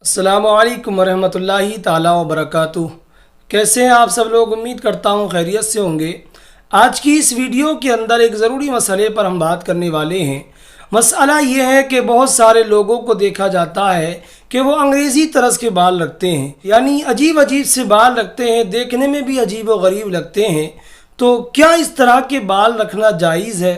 अस्सलामु अलैकुम वरहमतुल्लाहि ताला वबरकातुह। कैसे हैं आप सब लोग? उम्मीद करता हूँ खैरियत से होंगे। आज की इस वीडियो के अंदर एक ज़रूरी मसले पर हम बात करने वाले हैं। मसला ये है कि बहुत सारे लोगों को देखा जाता है कि वो अंग्रेज़ी तर्ज के बाल रखते हैं, यानी अजीब अजीब से बाल रखते हैं, देखने में भी अजीब व गरीब लगते हैं। तो क्या इस तरह के बाल रखना जायज़ है?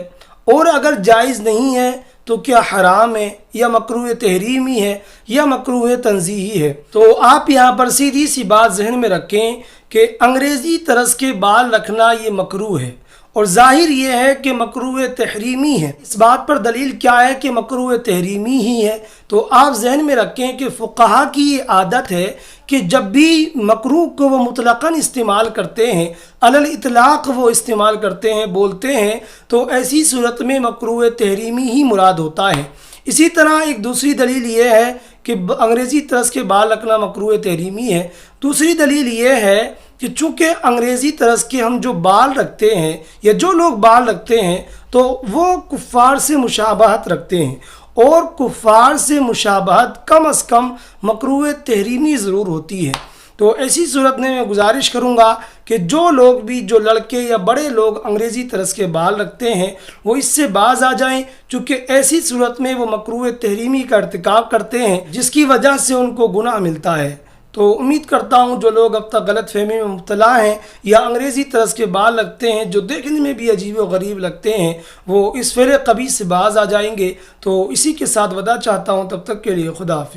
और अगर जायज़ नहीं है तो क्या हराम है या मकरूह तहरीमी है या मकरूह तंज़ीही है? तो आप यहाँ पर सीधी सी बात जहन में रखें कि अंग्रेज़ी तर्ज के बाल रखना ये मकरूह है और ज़ाहिर ये है कि मकरूह तहरीमी है। इस बात पर दलील क्या है कि मकरूह तहरीमी ही है? तो आप जहन में रखें कि फ़ुक़हा की ये आदत है कि जब भी मकरूह को वो मुतलक़न इस्तेमाल करते हैं, अलल इतलाक़ वो इस्तेमाल करते हैं, बोलते हैं, तो ऐसी सूरत में मकरूह तहरीमी ही मुराद होता है। इसी तरह एक दूसरी दलील ये है कि अंग्रेज़ी तर्ज के बाल रखना मकरूह तहरीमी है। दूसरी दलील ये है कि चूँकि अंग्रेज़ी तर्ज के हम जो बाल रखते हैं या जो लोग बाल रखते हैं तो वो कुफ़ार से मुशाबहत रखते हैं, और कुफ़ार से मुशाबहत कम अज़ कम मकरूह तहरीमी ज़रूर होती है। तो ऐसी सूरत में मैं गुजारिश करूँगा कि जो लोग भी, जो लड़के या बड़े लोग अंग्रेज़ी तर्ज के बाल रखते हैं वो इससे बाज आ जाएं, चूँकि ऐसी सूरत में वो मकरूह तहरीमी का इर्तिकाब करते हैं जिसकी वजह से उनको गुनाह मिलता है। तो उम्मीद करता हूँ जो लोग अब तक गलत फहमी में मुब्तला हैं या अंग्रेज़ी तर्ज के बाल रखते हैं जो देखने में भी अजीब व गरीब लगते हैं, वो इस फ़िर कबीह से बाज आ जाएंगे। तो इसी के साथ वदा चाहता हूँ, तब तक के लिए खुदा हाफ़िज़।